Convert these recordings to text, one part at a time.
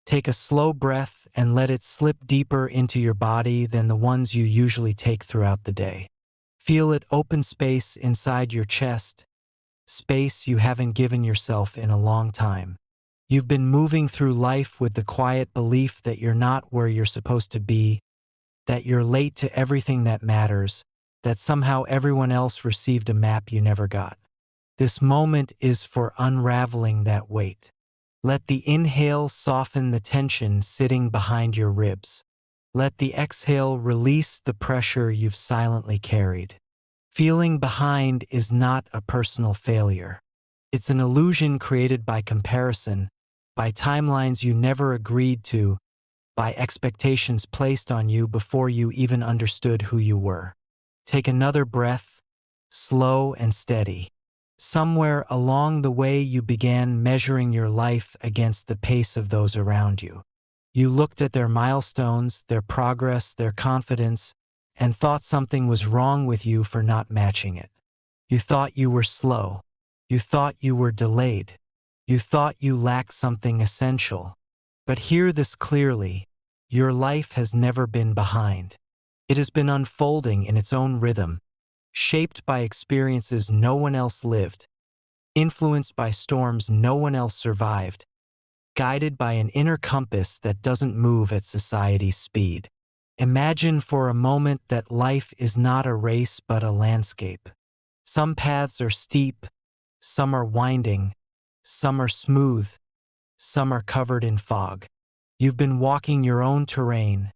Take a slow breath and let it slip deeper into your body than the ones you usually take throughout the day. Feel it open space inside your chest, space you haven't given yourself in a long time. You've been moving through life with the quiet belief that you're not where you're supposed to be, that you're late to everything that matters, that somehow everyone else received a map you never got. This moment is for unraveling that weight. Let the inhale soften the tension sitting behind your ribs. Let the exhale release the pressure you've silently carried. Feeling behind is not a personal failure. It's an illusion created by comparison, by timelines you never agreed to, by expectations placed on you before you even understood who you were. Take another breath, slow and steady. Somewhere along the way you began measuring your life against the pace of those around you. You looked at their milestones, their progress, their confidence, and thought something was wrong with you for not matching it. You thought you were slow. You thought you were delayed. You thought you lacked something essential. But hear this clearly. Your life has never been behind. It has been unfolding in its own rhythm, shaped by experiences no one else lived, influenced by storms no one else survived, guided by an inner compass that doesn't move at society's speed. Imagine for a moment that life is not a race but a landscape. Some paths are steep, some are winding, some are smooth, some are covered in fog. You've been walking your own terrain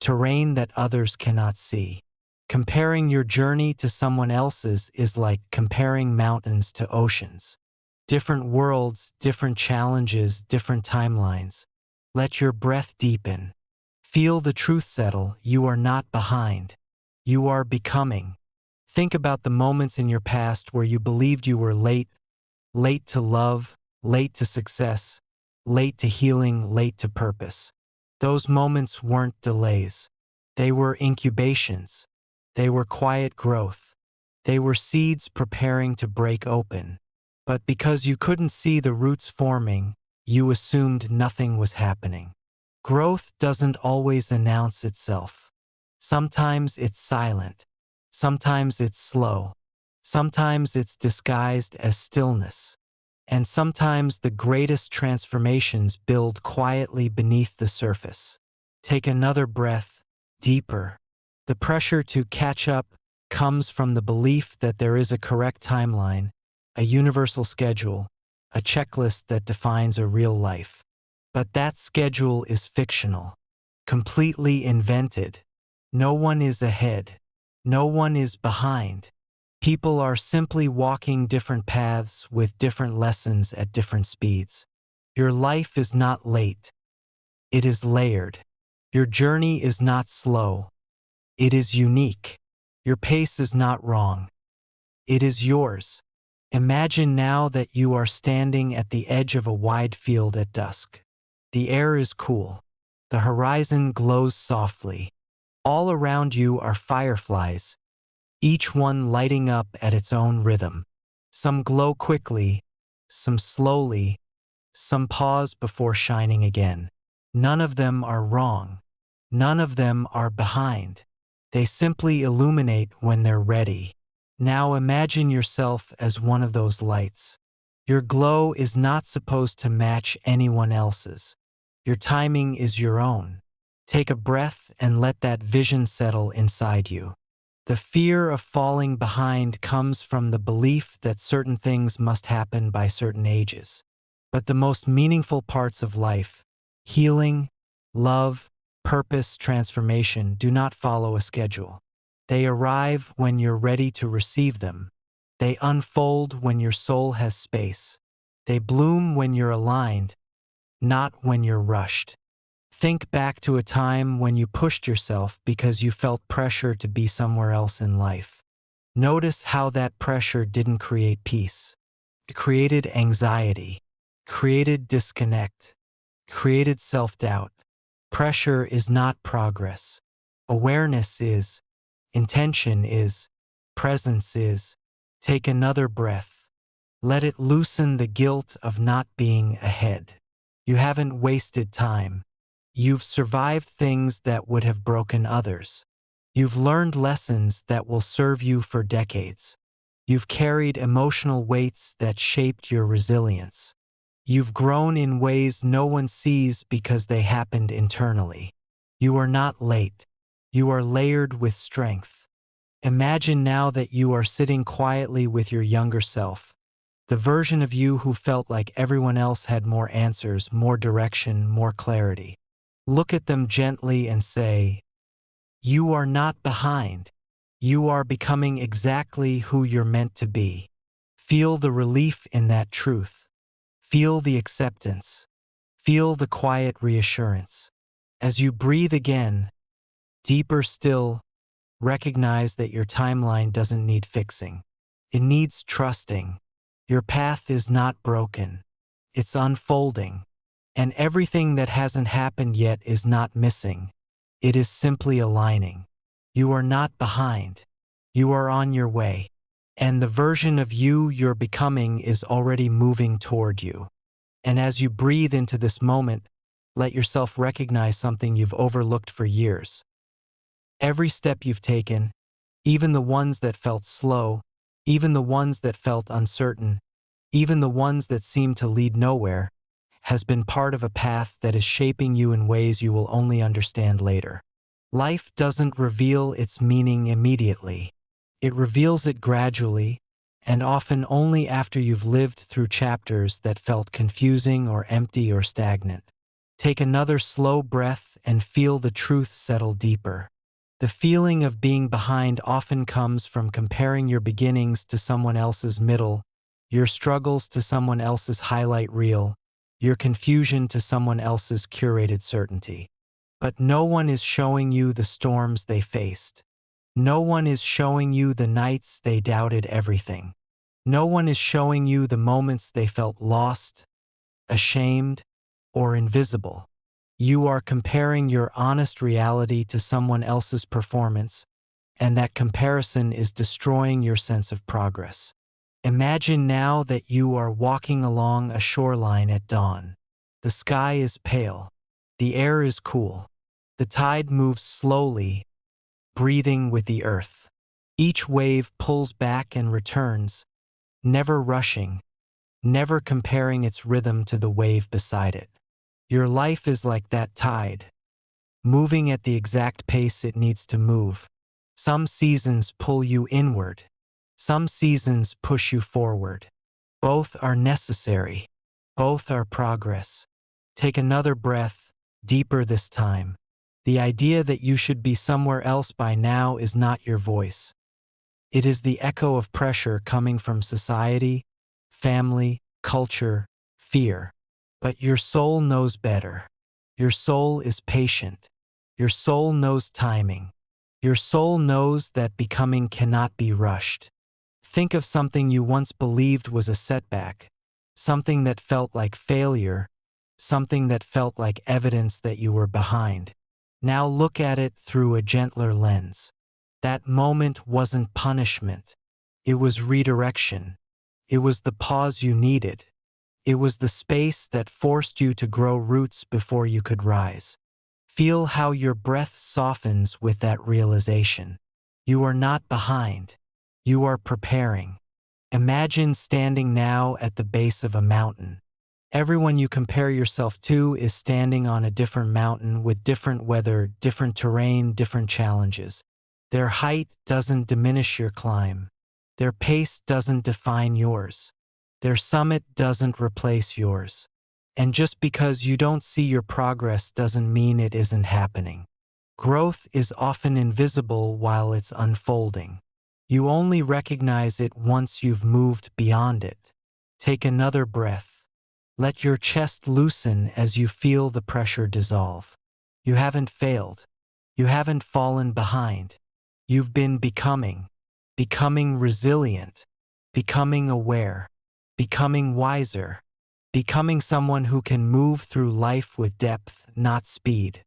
that others cannot see. Comparing your journey to someone else's is like comparing mountains to oceans. Different worlds, different challenges, different timelines. Let your breath deepen. Feel the truth settle. You are not behind. You are becoming. Think about the moments in your past where you believed you were late, late to love, late to success, late to healing, late to purpose. Those moments weren't delays. They were incubations. They were quiet growth. They were seeds preparing to break open. But because you couldn't see the roots forming, you assumed nothing was happening. Growth doesn't always announce itself. Sometimes it's silent. Sometimes it's slow. Sometimes it's disguised as stillness. And sometimes the greatest transformations build quietly beneath the surface. Take another breath, deeper. The pressure to catch up comes from the belief that there is a correct timeline, a universal schedule, a checklist that defines a real life. But that schedule is fictional, completely invented. No one is ahead. No one is behind. People are simply walking different paths with different lessons at different speeds. Your life is not late. It is layered. Your journey is not slow. It is unique. Your pace is not wrong. It is yours. Imagine now that you are standing at the edge of a wide field at dusk. The air is cool. The horizon glows softly. All around you are fireflies, each one lighting up at its own rhythm. Some glow quickly, some slowly, some pause before shining again. None of them are wrong. None of them are behind. They simply illuminate when they're ready. Now imagine yourself as one of those lights. Your glow is not supposed to match anyone else's. Your timing is your own. Take a breath and let that vision settle inside you. The fear of falling behind comes from the belief that certain things must happen by certain ages. But the most meaningful parts of life, healing, love, purpose, transformation, do not follow a schedule. They arrive when you're ready to receive them. They unfold when your soul has space. They bloom when you're aligned, not when you're rushed. Think back to a time when you pushed yourself because you felt pressure to be somewhere else in life. Notice how that pressure didn't create peace. It created anxiety, created disconnect, created self-doubt. Pressure is not progress. Awareness is, intention is, presence is. Take another breath. Let it loosen the guilt of not being ahead. You haven't wasted time. You've survived things that would have broken others. You've learned lessons that will serve you for decades. You've carried emotional weights that shaped your resilience. You've grown in ways no one sees because they happened internally. You are not late. You are layered with strength. Imagine now that you are sitting quietly with your younger self, the version of you who felt like everyone else had more answers, more direction, more clarity. Look at them gently and say, "You are not behind. You are becoming exactly who you're meant to be." Feel the relief in that truth. Feel the acceptance. Feel the quiet reassurance. As you breathe again, deeper still, recognize that your timeline doesn't need fixing. It needs trusting. Your path is not broken. It's unfolding. And everything that hasn't happened yet is not missing. It is simply aligning. You are not behind. You are on your way. And the version of you you're becoming is already moving toward you. And as you breathe into this moment, let yourself recognize something you've overlooked for years. Every step you've taken, even the ones that felt slow, even the ones that felt uncertain, even the ones that seemed to lead nowhere, has been part of a path that is shaping you in ways you will only understand later. Life doesn't reveal its meaning immediately. It reveals it gradually, and often only after you've lived through chapters that felt confusing or empty or stagnant. Take another slow breath and feel the truth settle deeper. The feeling of being behind often comes from comparing your beginnings to someone else's middle, your struggles to someone else's highlight reel, your confusion to someone else's curated certainty. But no one is showing you the storms they faced. No one is showing you the nights they doubted everything. No one is showing you the moments they felt lost, ashamed, or invisible. You are comparing your honest reality to someone else's performance, and that comparison is destroying your sense of progress. Imagine now that you are walking along a shoreline at dawn. The sky is pale. The air is cool. The tide moves slowly, breathing with the earth. Each wave pulls back and returns, never rushing, never comparing its rhythm to the wave beside it. Your life is like that tide, moving at the exact pace it needs to move. Some seasons pull you inward. Some seasons push you forward. Both are necessary. Both are progress. Take another breath, deeper this time. The idea that you should be somewhere else by now is not your voice. It is the echo of pressure coming from society, family, culture, fear. But your soul knows better. Your soul is patient. Your soul knows timing. Your soul knows that becoming cannot be rushed. Think of something you once believed was a setback, something that felt like failure, something that felt like evidence that you were behind. Now look at it through a gentler lens. That moment wasn't punishment. It was redirection. It was the pause you needed. It was the space that forced you to grow roots before you could rise. Feel how your breath softens with that realization. You are not behind. You are preparing. Imagine standing now at the base of a mountain. Everyone you compare yourself to is standing on a different mountain with different weather, different terrain, different challenges. Their height doesn't diminish your climb. Their pace doesn't define yours. Their summit doesn't replace yours. And just because you don't see your progress doesn't mean it isn't happening. Growth is often invisible while it's unfolding. You only recognize it once you've moved beyond it. Take another breath. Let your chest loosen as you feel the pressure dissolve. You haven't failed. You haven't fallen behind. You've been becoming resilient, becoming aware, becoming wiser, becoming someone who can move through life with depth, not speed.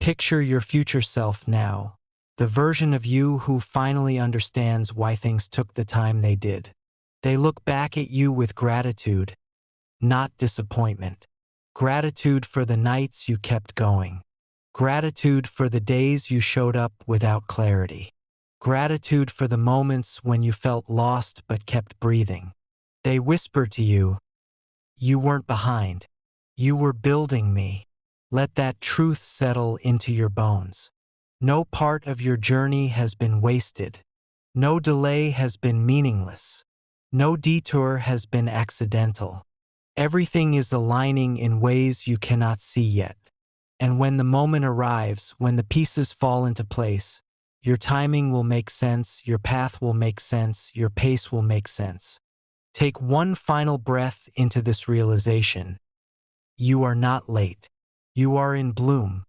Picture your future self now, the version of you who finally understands why things took the time they did. They look back at you with gratitude, not disappointment. Gratitude for the nights you kept going. Gratitude for the days you showed up without clarity. Gratitude for the moments when you felt lost but kept breathing. They whisper to you, you weren't behind. You were building me. Let that truth settle into your bones. No part of your journey has been wasted. No delay has been meaningless. No detour has been accidental. Everything is aligning in ways you cannot see yet. And when the moment arrives, when the pieces fall into place, your timing will make sense, your path will make sense, your pace will make sense. Take one final breath into this realization. You are not late. You are in bloom.